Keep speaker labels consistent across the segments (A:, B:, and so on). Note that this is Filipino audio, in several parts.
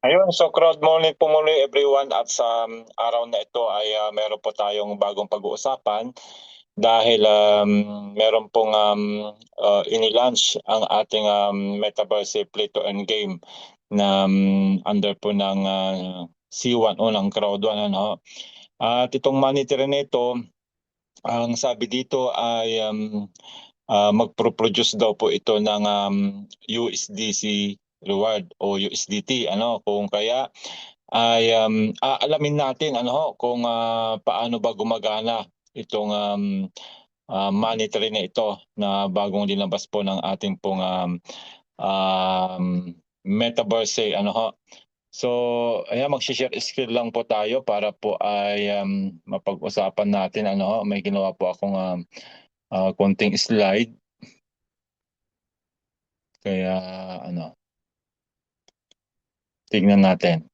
A: Ayun, so crowd morning po muli everyone at sa araw na ito ay meron po tayong bagong pag-uusapan dahil meron pong ini-launch ang ating Metaverse Play to Earn game na under po ng C1 o ng Crowd 1 ano. At itong monetary nito, ang sabi dito ay magpo-produce daw po ito ng USDC reward o USDT ano, kung kaya ay aalamin natin ano ho, kung paano ba gumagana itong monetary na ito na bagong linabas po ng ating pong um, metaverse ano ho. So, ayan, mag-share screen lang po tayo para po ay mapag-usapan natin ano ho. May ginawa po akong konting slide. Kaya ano, tignan natin.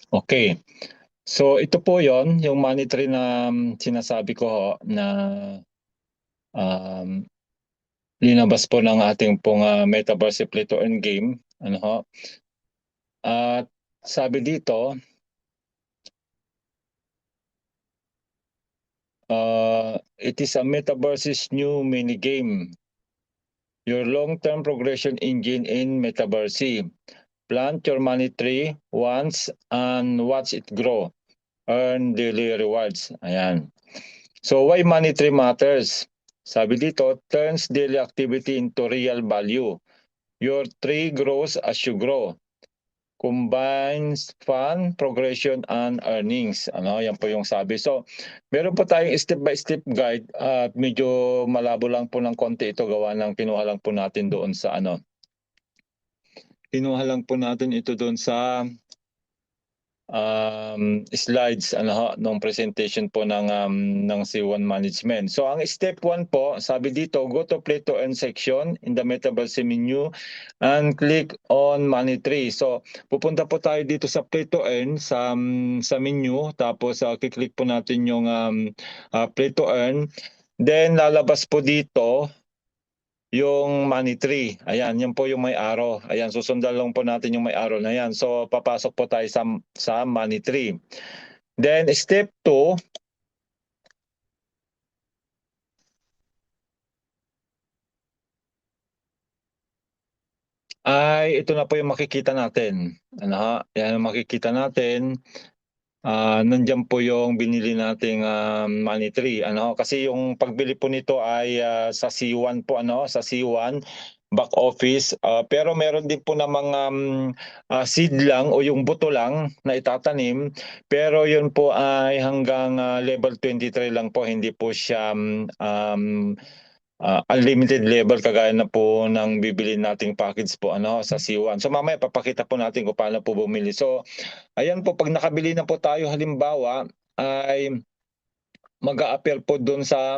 A: Okay. So ito po 'yon, yung monetary na sinasabi ko ho na um, linabas po ng ating pong Metaverse Play to Earn game. Ano ho? At sabi dito, it is a Metaverse's new mini game. Your long-term progression engine in Metaverse. Plant your money tree once and watch it grow. Earn daily rewards. Ayan. So why money tree matters? Sabi dito, turns daily activity into real value. Your tree grows as you grow. Combines fun, progression, and earnings. Ano, yan po yung sabi. So, meron po tayong step-by-step guide at medyo malabo lang po ng konti ito gawa ng kinuha lang po natin doon sa ano. Kinuha lang po natin ito doon sa slides ano ho, nung presentation po ng C1 Management. So ang step 1 po, sabi dito, go to Play to Earn section in the Metaverse menu and click on Money Tree. So pupunta po tayo dito sa Play to Earn sa menu, tapos kiklik po natin yung Play to Earn. Then lalabas po dito yung money tree. Ayan, yan po yung may arrow. Ayan, susundan lang po natin yung may arrow na yan. So, papasok po tayo sa money tree. Then, step 2, ay ito na po yung makikita natin. Ano ha? Yan ang makikita natin. Nandiyan po yung binili nating money tree. Ano? Kasi yung pagbili po nito ay sa C1 po, ano? Sa C1 back office. Pero meron din po na mga seed lang o yung buto lang na itatanim. Pero yun po ay hanggang level 23 lang po. Hindi po siya unlimited level kagaya na po ng bibili nating package po ano sa C1. So mamaya papakita po natin kung paano po bumili. So ayan po, pag nakabili na po tayo halimbawa ay mag-a-appear po doon sa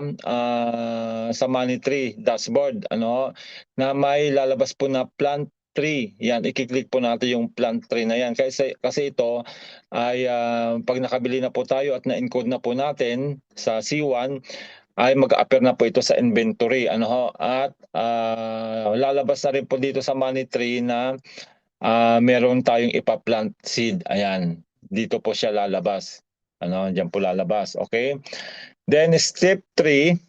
A: money tree dashboard ano na may lalabas po na plant tree. Yan, i-click po natin yung plant tree na yan. Kasi ito ay pag nakabili na po tayo at na-encode na po natin sa C1 ay mag-a-appear na po ito sa inventory ano ho at lalabas na rin po dito sa money tree na meron tayong ipa-plant seed. Ayan, dito po siya lalabas. Ano, diyan po lalabas. Okay? Then step 3,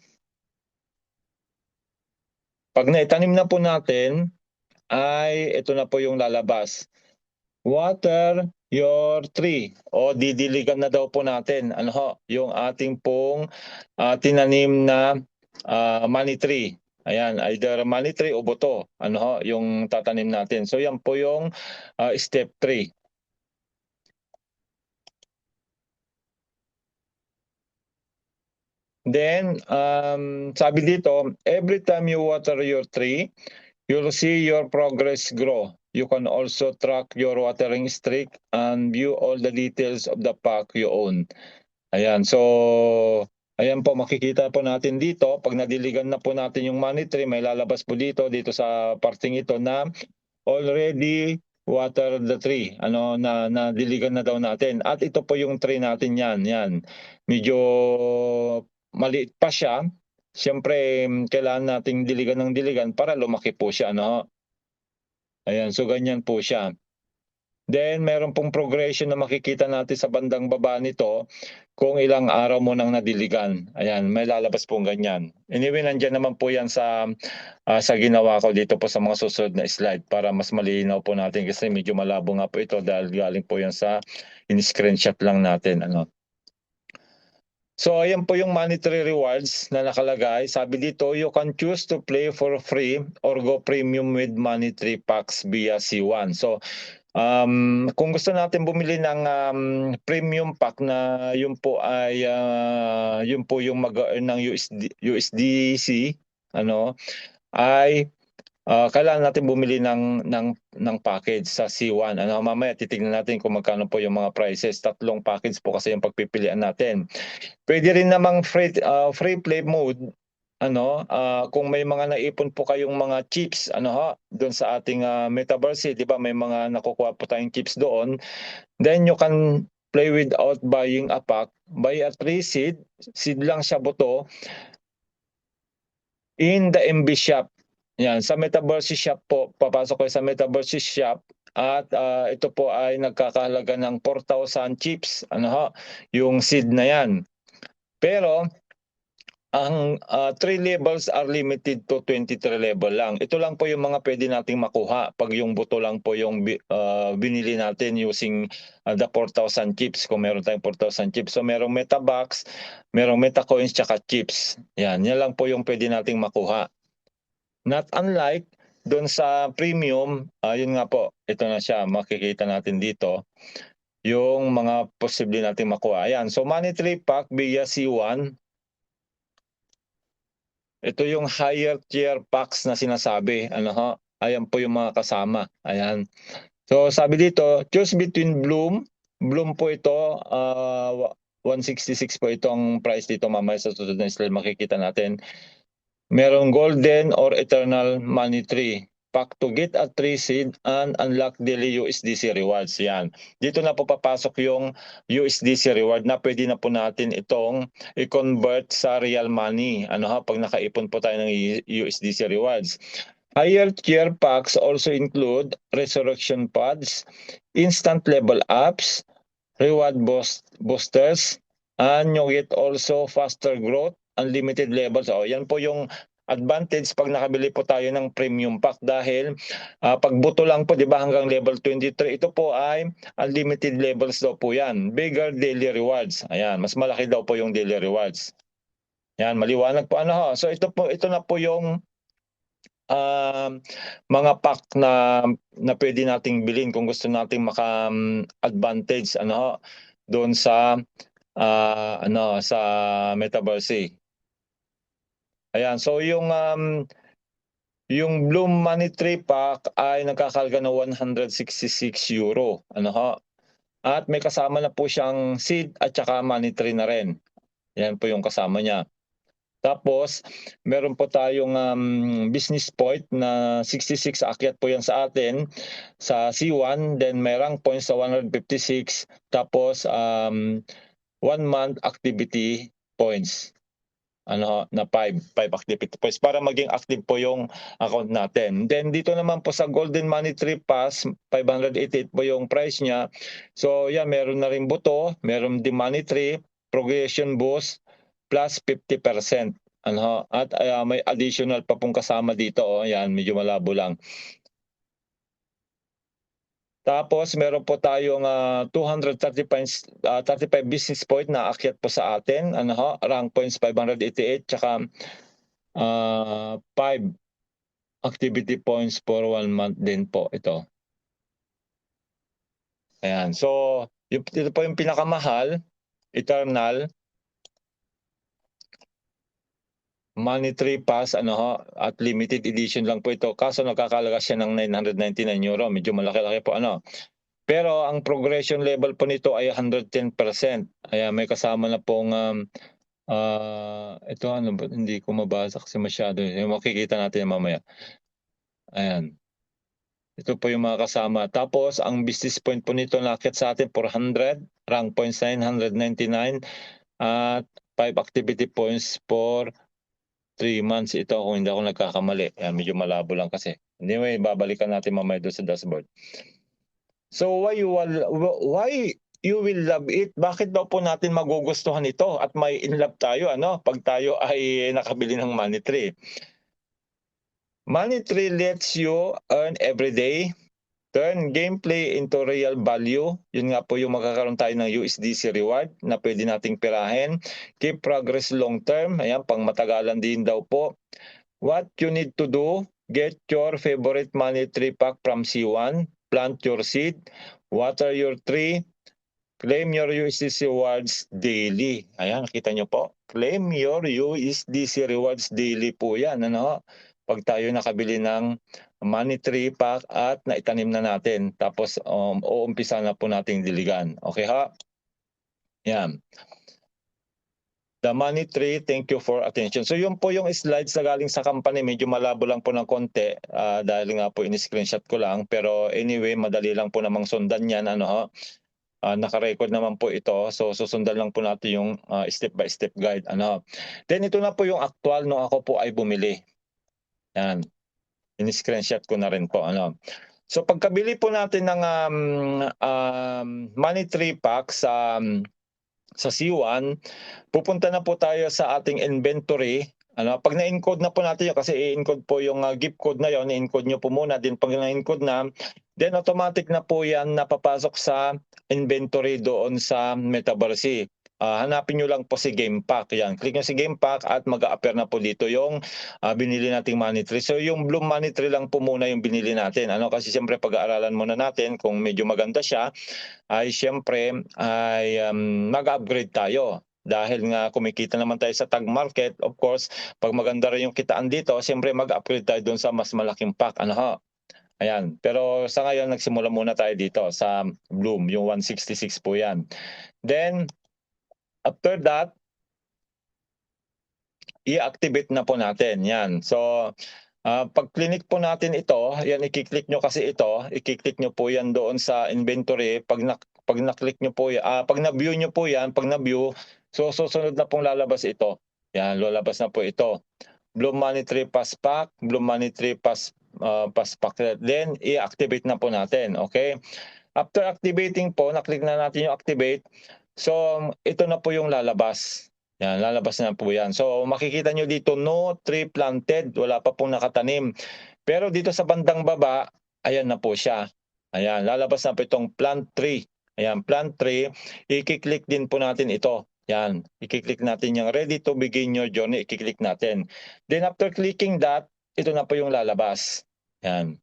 A: pag naitanim na po natin, ay ito na po yung lalabas. Water your tree o didiligan na daw po natin ano ho, yung ating pong tinanim na money tree. Ayan, either money tree o buto, ano ho, yung tatanim natin. So yan po yung step 3. Then, sabi dito, every time you water your tree, you'll see your progress grow. You can also track your watering streak and view all the details of the pack you own. Ayan, so ayan po makikita po natin dito, pag nadiligan na po natin yung money tree, may lalabas po dito sa parting ito na already water the tree, na diligan na daw natin. At ito po yung tree natin yan, yan. Medyo maliit pa siya. Siyempre, kailangan nating diligan ng diligan para lumaki po siya, no? Ayan, so ganyan po siya. Then, meron pong progression na makikita natin sa bandang baba nito kung ilang araw mo nang nadiligan. Ayan, may lalabas pong ganyan. Anyway, nandiyan naman po yan sa ginawa ko dito po sa mga susunod na slide para mas malinaw po natin kasi medyo malabo nga po ito dahil galing po yan sa in-screenshot lang natin. So ayan po yung monetary rewards na nakalagay. Sabi dito, you can choose to play for free or go premium with monetary packs via C1. So kung gusto natin bumili ng premium pack na yun po ay yun po yung mag-earn ng USDC, ay kailangan natin bumili ng package sa C1. Mamaya titignan natin kung magkano po yung mga prices. 3 package po kasi yung pagpipilian natin. Pwede rin namang free play mode. Kung may mga naipon po kayong mga chips, doon sa ating Metaverse, di ba? May mga nakukuha po tayong chips doon. Then you can play without buying a pack. Buy a 3 seed. Seed lang siya buto. In the MB shop. Yan, sa Metaverse shop po, papasok kayo sa Metaverse shop at ito po ay nagkakahalaga ng 4,000 chips, yung seed na yan. Pero ang 3 levels are limited to 23 level lang. Ito lang po yung mga pwede nating makuha pag yung buto lang po yung binili natin using the 4,000 chips. Kung meron tayong 4,000 chips. So merong Metabox, merong Metacoins, tsaka chips. Yan lang po yung pwede nating makuha. Not unlike doon sa premium, yun nga po, ito na siya, makikita natin dito yung mga posible nating makuha. Ayan, so monetary pack via C1. Ito yung higher tier packs na sinasabi. Ayan po yung mga kasama. Ayan. So sabi dito, choose between Bloom. Bloom po ito, 166 po itong price dito. Mamaya sa susunod na slide makikita natin. Merong golden or eternal money tree. Pack to get a 3 seed and unlock daily USDC rewards. Yan. Dito na po papasok yung USDC reward na pwede na po natin itong i-convert sa real money. Pag nakaipon po tayo ng USDC rewards. Higher tier packs also include resurrection pods, instant level ups, reward boosters, and you get also faster growth, unlimited levels. Yan po yung advantage pag nakabili po tayo ng premium pack dahil pag buto lang po, di ba, hanggang level 23, ito po ay unlimited levels daw po yan. Bigger daily rewards. Ayan, mas malaki daw po yung daily rewards. Yan, maliwanag po. So ito na po yung mga pack na pwede nating bilhin kung gusto nating maka-advantage doon sa sa Metaverse. Ayan, so yung Bloom Money Tree Pack ay nagkakahalaga ng 166 euro. At may kasama na po siyang seed at saka money tree na rin. Yan po yung kasama niya. Tapos, meron po tayong business point na 66, akyat po yan sa atin sa C1. Then may rank points sa 156. Tapos, 1 month activity points. Na 5 activity points para maging active po yung account natin. Then dito naman po sa Golden Money Tree Pass, 588 po yung price niya. So yan, meron na rin buto, meron din money tree, progression boost, plus 50%. At may additional pa pong kasama dito. Yan, medyo malabo lang. Tapos meron po tayong 235 business point na akyat po sa atin. Rank points 588 tsaka 5 activity points for 1 month din po ito. Ayan. So, ito po yung pinakamahal, Eternal Money Tree Pass, at limited edition lang po ito. Kaso nagkakalaga siya ng 999 euro. Medyo malaki-laki po, Pero ang progression level po nito ay 110%. Ayan, may kasama na pong ito hindi ko mabasa kasi masyado. Makikita natin mamaya. Ayan. Ito po yung mga kasama. Tapos ang business point po nito nakit sa atin 400, rank points 999 at 5 activity points for 3 months ito kung hindi ako nagkakamali. Yan, medyo malabo lang kasi. Anyway, babalikan natin mamaya doon sa dashboard. So why you will love it? Bakit daw po natin magugustuhan ito at may in love tayo pag tayo ay nakabili ng Money Tree? Money Tree lets you earn every day, turn gameplay into real value. Yun nga po yung magkakaroon tayo ng USDC reward na pwede nating pirahin. Keep progress long term. Ayan, pang matagalan din daw po. What you need to do, get your favorite Money Tree pack from C1, plant your seed, water your tree, claim your USDC rewards daily. Ayan, nakita nyo po. Claim your USDC rewards daily po yan. Pag tayo nakabili ng Money Tree pack at naitanim na natin. Tapos uumpisa na po nating diligan. Okay ha? Yan. The Money Tree, thank you for attention. So yun po yung slides na galing sa company. Medyo malabo lang po ng konti dahil nga po in-screenshot ko lang. Pero anyway, madali lang po namang sundan yan. Naka-record naman po ito. So susundan lang po natin yung step-by-step guide. Then ito na po yung actual nung ako po ay bumili. Yan. In-screenshot ko na rin po. So pagkabili po natin ng Money Tree pack sa C1, pupunta na po tayo sa ating inventory. Pag na-encode na po natin yun, kasi i-encode po yung gift code na yun, i-encode nyo po muna. Then pag na-encode na, then automatic na po yan napapasok sa inventory doon sa Metaverse. Hanapin nyo lang po si Game Pack. Yan. Click nyo si Game Pack at mag-a-appear na po dito yung binili nating Money Tree. So yung Bloom Money Tree lang po muna yung binili natin. Kasi siyempre pag-aaralan muna natin kung medyo maganda siya, ay siyempre ay mag-upgrade tayo. Dahil nga kumikita naman tayo sa tag market, of course, pag maganda rin yung kitaan dito, siyempre mag-upgrade tayo doon sa mas malaking pack. Ayan. Pero sa ngayon, nagsimula muna tayo dito sa Bloom, yung 166 po yan. Then, after that, i-activate na po natin. Yan. So, pag clinic po natin ito, yan i-click nyo kasi ito, i-click nyo po yan doon sa inventory. Pag na-click nyo po yan, pag na-view nyo po yan, pag na-view, so susunod na pong lalabas ito. Yan, lalabas na po ito. Bloom Money Tree Pass Pack, Bloom Money Tree Pass Pack. Then, i-activate na po natin. Okay? After activating po, na-click na natin yung activate. So, ito na po yung lalabas. Yan, lalabas na po yan. So, makikita nyo dito, no tree planted. Wala pa pong nakatanim. Pero dito sa bandang baba, ayan na po siya. Ayan, lalabas na po itong plant tree. Ayan, plant tree. I-click din po natin ito. Yan, i-click natin yung ready to begin your journey. I-click natin. Then after clicking that, ito na po yung lalabas. Yan.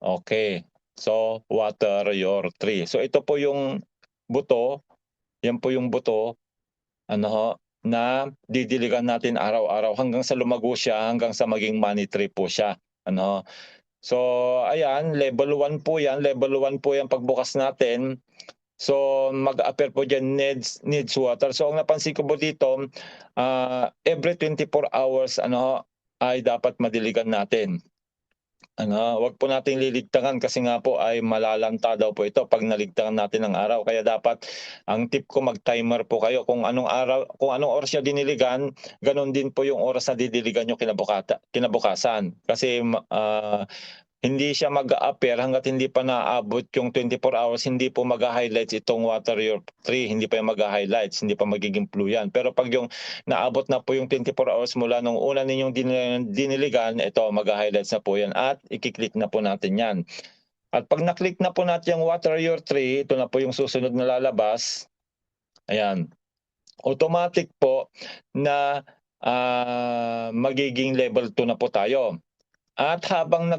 A: Okay. So, water your tree. So, ito po yung buto. Yan po yung buto. Na didiligan natin araw-araw hanggang sa lumago siya, hanggang sa maging Money Tree po siya. So, ayan, level 1 po yan. Level 1 po yan pagbukas natin. So, mag-appear po dyan needs water. So, ang napansin ko po dito, every 24 hours ay dapat madiligan natin. Wag po nating liligtangan kasi nga po ay malalanta daw po ito pag naligtangan natin ng araw. Kaya dapat ang tip ko mag-timer po kayo kung anong araw, kung anong oras niyo diniligan, ganun din po yung oras na didiligan niyo kinabukasan. Kasi hindi siya mag-a-appear hangga't hindi pa naabot yung 24 hours, hindi po mag-highlights itong water your tree, hindi pa yung mag-highlights, hindi pa magiging blue yan. Pero pag yung naabot na po yung 24 hours mula nung una ninyong diniligan, ito mag-highlights na po yan at i-click na po natin yan. At pag na-click na po natin yung water your tree, ito na po yung susunod na lalabas. Ayan. Automatic po na magiging level 2 na po tayo. At habang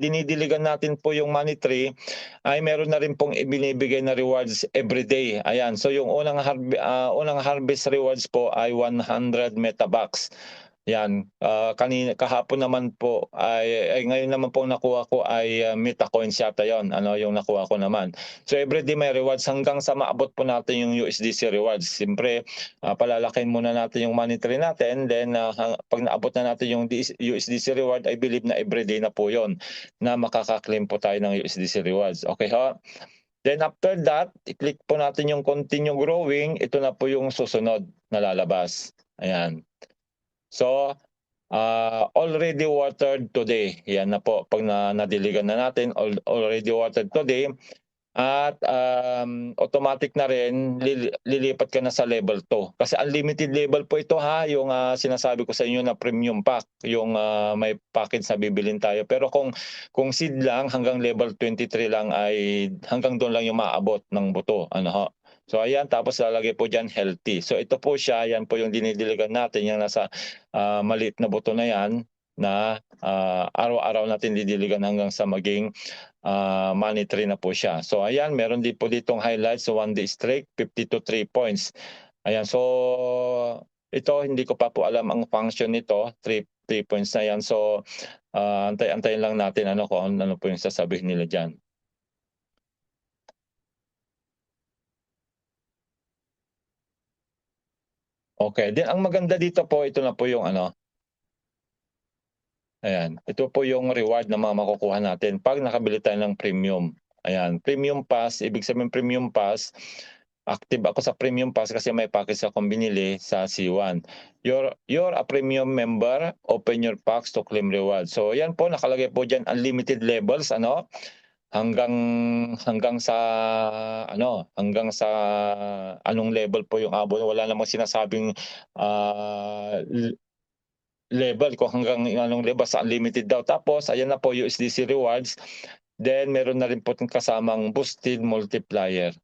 A: dinidiligan natin po yung Money Tree, ay meron na rin pong ibinibigay na rewards every day. Ayan, so yung unang harvest rewards po ay 100 Metabucks. Yan, kahapon naman po ay ngayon naman po nakuha ko ay, Meta Coins yata yon ano yung nakuha ko naman. So everyday may rewards hanggang sa maabot po natin yung USDC rewards. Siyempre, palalakihin muna natin yung monetary natin then, 'pag naabot na natin yung USDC reward I believe na everyday na po yon na makaka-claim po tayo ng USDC rewards, okey ho? Then after that, i-click po natin yung continue growing, ito na po yung susunod na lalabas, ayan. So, already watered today, yan na po 'pag nadiligan na natin already watered today at, automatic na rin lilipat ka na sa level 2 kasi unlimited level po ito ha, yung, sinasabi ko sa inyo na premium pack, yung, may package na bibilhin tayo. Pero kung seed lang hanggang level 23 lang ay hanggang dun lang yung maaabot ng buto, ano ho. So ayan, tapos lalagay po diyan healthy. So ito po siya, yan po yung dinidiligan natin, yung nasa, maliit na buto na yan na, araw-araw natin didiligan hanggang sa maging money tree na po siya. So ayan, meron din po ditong highlights so 1 day streak, 52 3 points. Ayan, so ito hindi ko pa po alam ang function nito, 3 points na yan. So antay-antayin lang natin ano kung ano po yung sasabihin nila diyan. Okay, then ang maganda dito po ito na po yung ano, ayan, ito po yung reward na mga makukuha natin 'pag nakabili tayo ng premium. Ayan, premium pass, ibig sabihin premium pass, active ako sa premium pass kasi may package akong binili sa C1. You're a premium member, open your packs to claim reward. So yan po nakalagay po diyan unlimited levels ano, hanggang hanggang sa hanggang sa anong level po yung abot, wala namang sinasabing, level kung hanggang anong level sa unlimited daw. Tapos ayan na po USDC rewards, then meron na rin po kasamang boosted multiplier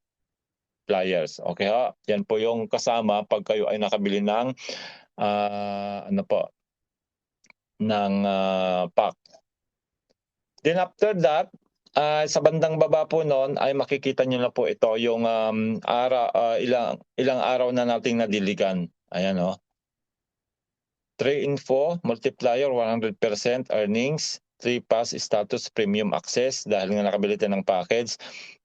A: flyers. Okay ho, yan po yung kasama 'pag kayo ay nakabili ng, ano po, ng, pack. Then after that, sa bandang baba po nun ay makikita niyo na po ito yung, ilang araw na nating nadiligan, ayan oh. 3 info, multiplier 100% earnings, 3 pass status premium access dahil nga nakabili tayo ng package.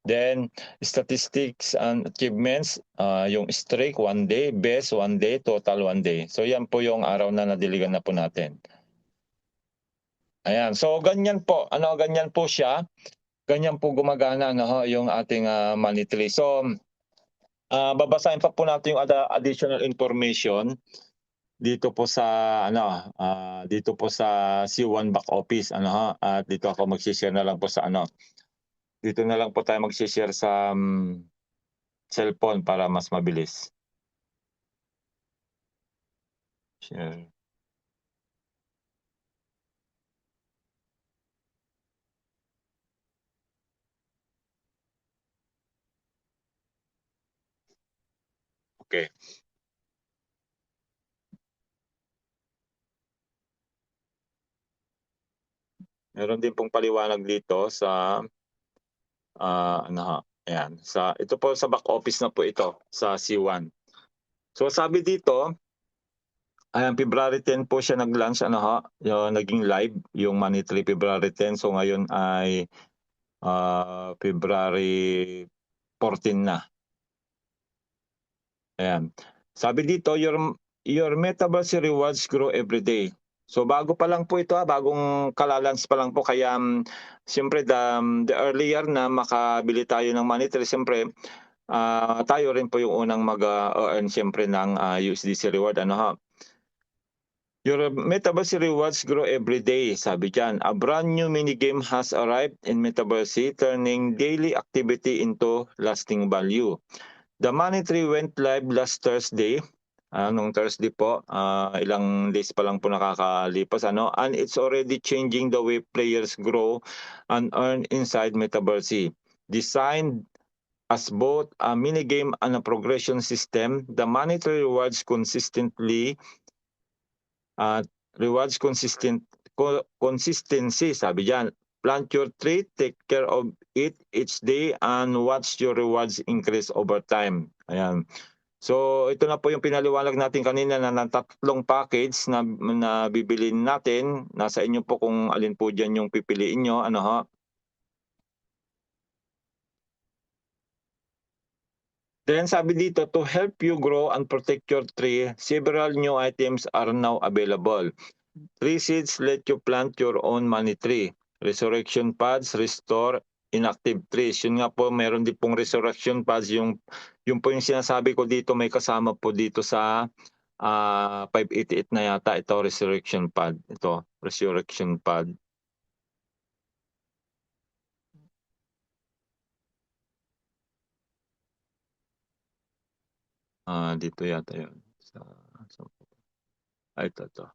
A: Then statistics and achievements, yung streak 1 day, best 1 day, total 1 day. So yan po yung araw na nadiligan na po natin. Ayan, so ganyan po, ganyan po siya. Ganyan po gumagana yung ating, money tree. So, babasahin pa po natin yung additional information dito po sa dito po sa C1 back office at dito ako magse-share na lang po sa dito na lang po tayo magse-share sa, cellphone para mas mabilis. Share. Okay. Meron din pong paliwanag dito sa, ayan, ito po sa back office na po ito sa C1. So sabi dito, ayan, February 10 po siya nag-launch yung naging live yung money tree February 10. So ngayon ay, February 14 na. Ayan. Sabi dito, your Metaverse rewards grow every day. So bago pa lang po ito, bagong kalalans pa lang po kaya, siyempre the earlier na makabili tayo ng money tree siyempre, tayo rin po yung unang mag-earn siyempre ng, USDC reward Your Metaverse rewards grow every day, sabi diyan. A brand new mini game has arrived in Metaverse, turning daily activity into lasting value. The money tree went live last Thursday. Nung Thursday po, ilang days pa lang po nakakalipas and it's already changing the way players grow and earn inside Metaverse. Designed as both a mini game and a progression system, the money tree rewards consistency, sabi diyan. Plant your tree, take care of it each day, and watch your rewards increase over time. Ayan. So ito na po yung pinaliwanag natin kanina na ng tatlong package na bibilhin natin. Nasa inyo po kung alin po diyan yung pipiliin niyo, ano ho. Then sabi dito, to help you grow and protect your tree, several new items are now available. Tree seeds let you plant your own money tree. Resurrection pods restore inactive trees. Yun nga po, meron din pong resurrection pods. Yung po yung sinasabi ko dito, may kasama po dito sa 588 na yata. Ito, resurrection pod. Ito, resurrection pod. Dito yata yun. Ito.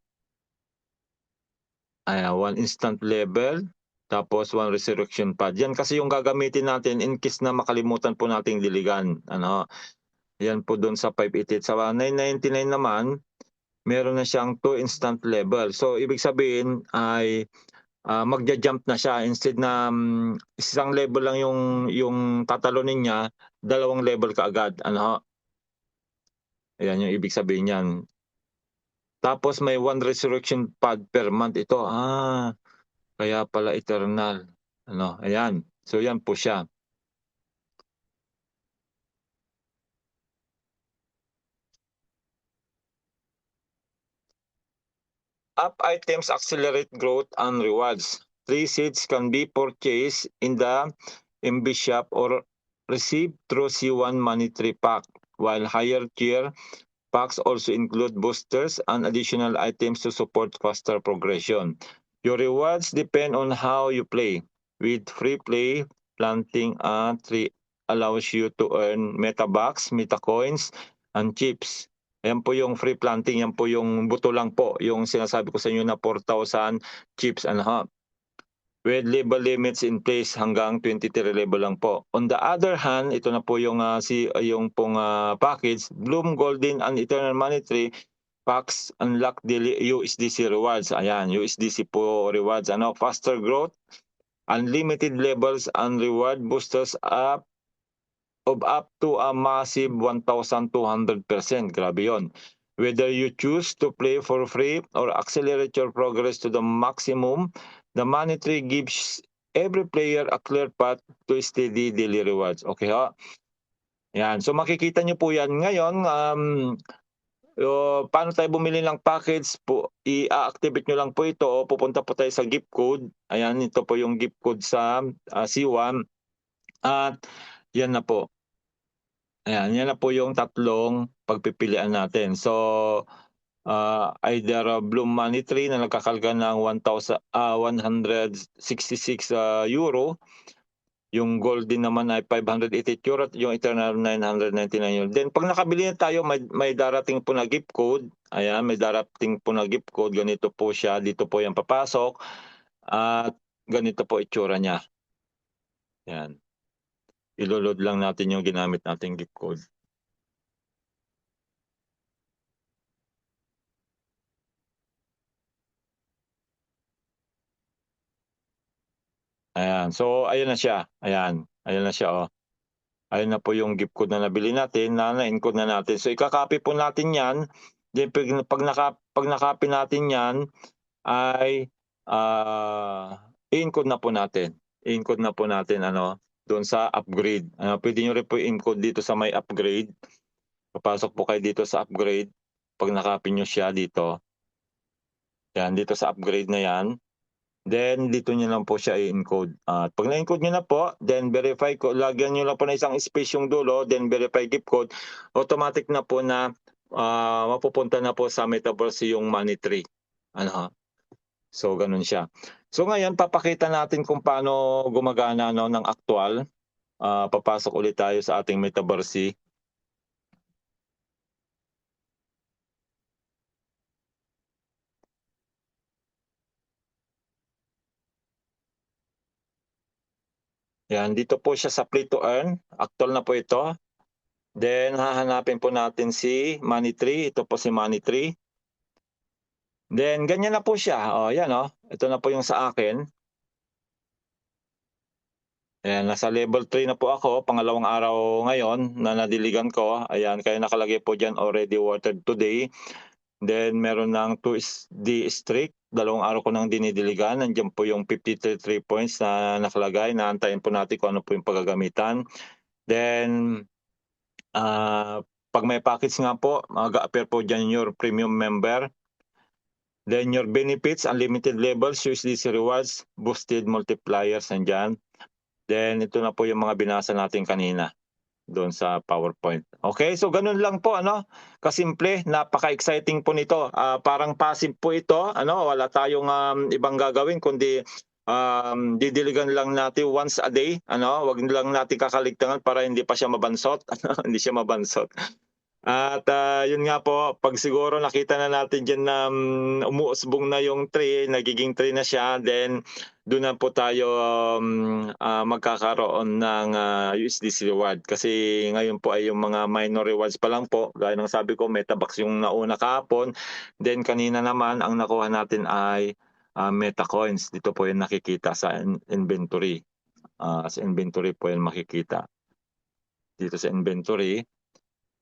A: One instant level, tapos one resurrection pad. Yan kasi yung gagamitin natin in case na makalimutan po nating diligan. Ano, yan po doon sa 588. Sa 999 naman, meron na siyang 2 instant level. So, ibig sabihin ay magja-jump na siya. Instead na isang level lang yung tatalonin niya, dalawang level kaagad. Ano, ayan yung ibig sabihin niyan. Tapos may one resurrection pad per month. Ito, kaya pala eternal. Ano, ayan. So yan po siya. App items accelerate growth and rewards. Tree seeds can be purchased in the MB shop or received through C1 Money Tree Pack, while higher tier packs also include boosters and additional items to support faster progression. Your rewards depend on how you play. With free play, planting a tree allows you to earn metabucks, metacoins, and chips. Ayan po yung free planting, yan po yung buto lang po, yung sinasabi ko sa inyo na 4,000 chips and half. With level limits in place hanggang 23 level lang po. On the other hand, ito na po yung yung pong package, Bloom Golden and Eternal Money Tree packs unlock daily USDC rewards. Ayan, USDC po rewards. Ano, faster growth, unlimited levels and reward boosters up to a massive 1,200%. Grabe yon. Whether you choose to play for free or accelerate your progress to the maximum, the money tree gives every player a clear path to steady daily rewards. Okay ho? Yan. So makikita nyo po yan. Ngayon, paano tayo bumili ng package po? I-activate nyo lang po ito o pupunta po tayo sa gift code. Ayan, ito po yung gift code sa C1. At yan na po. Ayan, yan na po yung tatlong pagpipilian natin. So, either Bloom Money Tree na nagkakalga ng 166 euro, yung Golden naman ay 588 euro at yung Eternal 999 euro. Then pag nakabili na tayo, may darating po na gift code. Ayan, may darating po na gift code. Ganito po siya. Dito po yan papasok. At ganito po itsura niya. Ayan. Iloload lang natin yung ginamit nating gift code. Ayan. So, ayun na siya. Ayan. Ayun na siya, oh. Ayun na po yung gift code na nabili natin, na na-encode na natin. So, ikakopy po natin yan. Then, pag nakopy natin yan, ay i-encode na po natin. I-encode na po natin, doon sa upgrade. Pwede nyo rin po i-encode dito sa may upgrade. Papasok po kayo dito sa upgrade. Pag nakopy nyo siya dito. Yan, dito sa upgrade na yan. Then, dito nyo lang po siya i-encode. At pag na-encode nyo na po, then verify ko, lagyan nyo lang po na isang space yung dulo, then verify gift code, automatic na po na mapupunta na po sa Metaverse yung money tree. So, ganun siya. So, ngayon, papakita natin kung paano gumagana ng actual. Papasok ulit tayo sa ating Metaverse. Yan, dito po siya sa Play to Earn. Actual na po ito. Then, hahanapin po natin si Money Tree. Ito po si Money Tree. Then, ganyan na po siya. Yan, Ito na po yung sa akin. Ayan, nasa level 3 na po ako, pangalawang araw ngayon na nadiligan ko. Ayan, kaya nakalagay po diyan already watered today. Then meron ng 2D streak, dalawang araw ko nang dinidiligan. Nandiyan po yung 53 points na nakalagay. Naantayin po natin kung ano po yung paggagamitan. Then, pag may package nga po, mag-a-appear po dyan your premium member. Then your benefits, unlimited levels, USDC rewards, boosted multipliers nandyan. Then ito na po yung mga binasa natin kanina doon sa PowerPoint. Okay, so ganun lang po ano, kasimple, napaka-exciting po nito. Parang passive po ito, ano, wala tayong ibang gagawin kundi didiligan lang natin once a day, ano, wag lang natin kakaligtangan para hindi pa siya mabansot, hindi siya mabansot. At yun nga po, pag siguro nakita na natin diyan na umuusbong na yung tree, nagiging tree na siya, then doon na po tayo magkakaroon ng USDC reward. Kasi ngayon po ay yung mga minor rewards pa lang po. Gaya ng sabi ko, Metabucks yung nauna kahapon. Then kanina naman, ang nakuha natin ay Metacoins. Dito po yung nakikita sa inventory. Sa inventory po yung makikita. Dito sa inventory.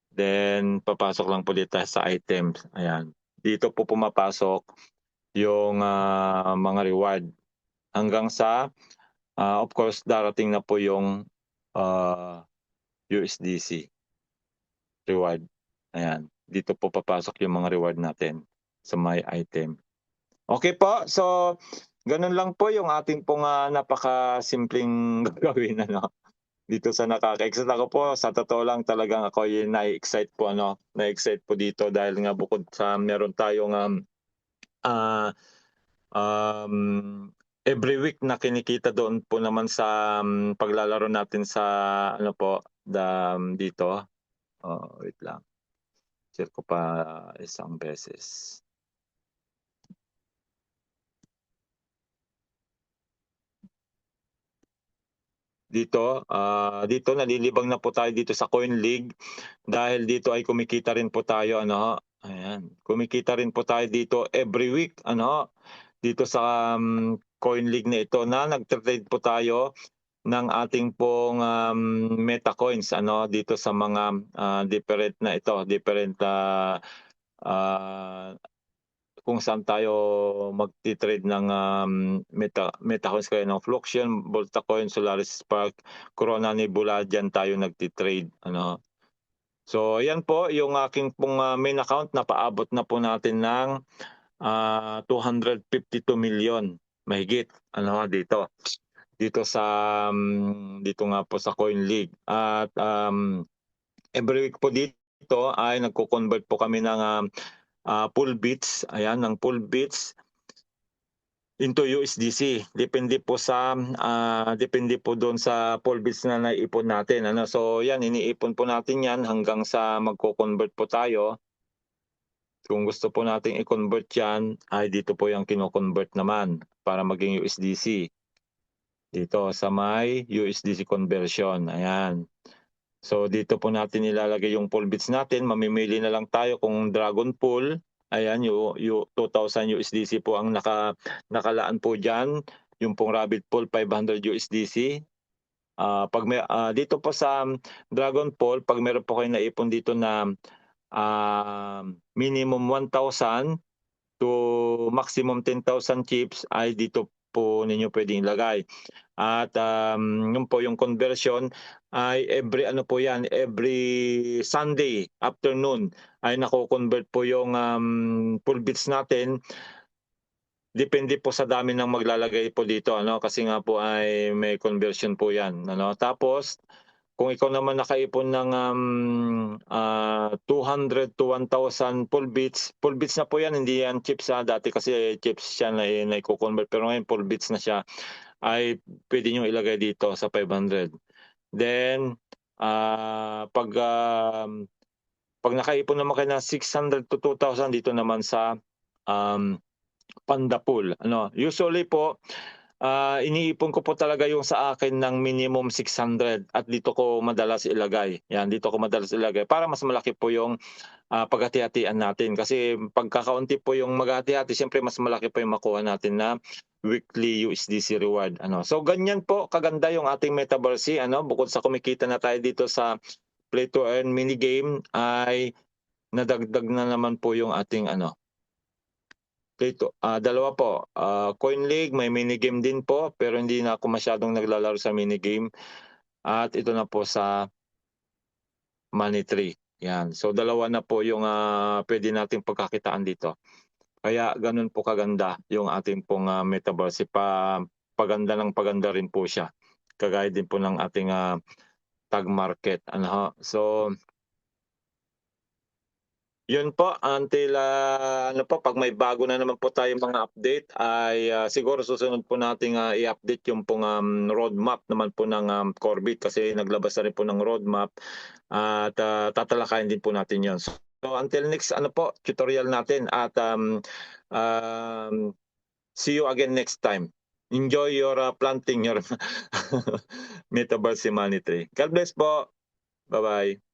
A: Then, papasok lang po dito sa items. Ayan. Dito po pumapasok yung mga reward. Hanggang sa, of course, darating na po yung USDC reward. Ayan. Dito po papasok yung mga reward natin sa my item. Okay po. So, ganun lang po yung ating pong napaka-simpleng gagawin. Ano? Dito sa nakaka-excite ako po, sa totoo lang talagang ako yung na-excite po ano, na-excite po dito dahil nga bukod sa meron tayong uh, every week na kinikita doon po naman sa paglalaro natin sa ano po, dito. Wait lang. Share ko pa isang beses. Dito nalilibang na po tayo dito sa Coin League dahil dito ay kumikita rin po tayo ano. Ayan, kumikita rin po tayo dito every week ano dito sa Coin League na ito na nagte-trade po tayo ng ating pong Metacoins ano dito sa mga different na ito, different kung saan tayo magti-trade ng Metacoins kaya ng Fluxion, Voltacoin, Solaris Spark, Corona Nebula, dyan tayo nagti-trade. Ano. So yan po yung aking pong main account na paabot na po natin ng 252 million mahigit ano dito. Dito sa dito nga po sa Coin League. At every week po dito ay nagko-convert po kami ng pool bits, ayan, ng pool bits into USDC. Depende po doon sa pool bits na naipon natin. Ano? So yan, iniipon po natin yan hanggang sa magko-convert po tayo. Kung gusto po nating i-convert yan, ay dito po yung kino-convert naman para maging USDC. Dito sa may USDC conversion. Ayan. So dito po natin ilalagay yung pool bits natin. Mamimili na lang tayo kung Dragon Pool. Ayan, yung 2,000 USDC po ang nakalaan po dyan. Yung pong Rabbit Pool, 500 USDC. Dito po sa Dragon Pool, pag meron po kayo naipon dito na minimum 1,000 to maximum 10,000 chips, ay dito po ninyo pwedeng ilagay. At yun po yung conversion ay every Sunday afternoon ay nako-convert po yung pool bits natin. Depende po sa dami ng maglalagay po dito ano kasi nga po ay may conversion po yan ano. Tapos kung ikaw naman nakaipon ng 200 to 1,000 full bits na po yan, hindi yan chips dati kasi chips siya na i-convert pero ngayon full bits na siya ay pwede nyo ilagay dito sa 500. Then pag nakaipon naman kayo ng 600 to 2,000 dito naman sa Panda Pool. Ano, usually po iniipon ko po talaga yung sa akin ng minimum 600 at dito ko madalas ilagay. Yan, dito ko madalas ilagay para mas malaki po yung paghati-hatian natin kasi pagkakaunti po yung maghati-hati, siyempre mas malaki po yung makuha natin na weekly USDC reward. So ganyan po kaganda yung ating Metaverse. Bukod sa kumikita na tayo dito sa play to earn mini game, ay nadagdag na naman po yung ating dalawa po. Coin League, may mini game din po, pero hindi na ako masyadong naglalaro sa mini game. At ito na po sa Money Tree. Yan. So dalawa na po yung pwede nating pagkakitaan dito. Kaya ganun po kaganda yung ating pong Metaverse. Paganda ng paganda rin po siya. Kagaya din po ng ating tag market. So yun po, until pag may bago na naman po tayong mga update ay siguro susunod po nating i-update yung pong roadmap naman po ng Corbit kasi naglabas na rin po ng roadmap at tatalakayin din po natin yun. So until next tutorial natin at see you again next time. Enjoy your planting your Metaverse Money Tree. God bless po. Bye-bye.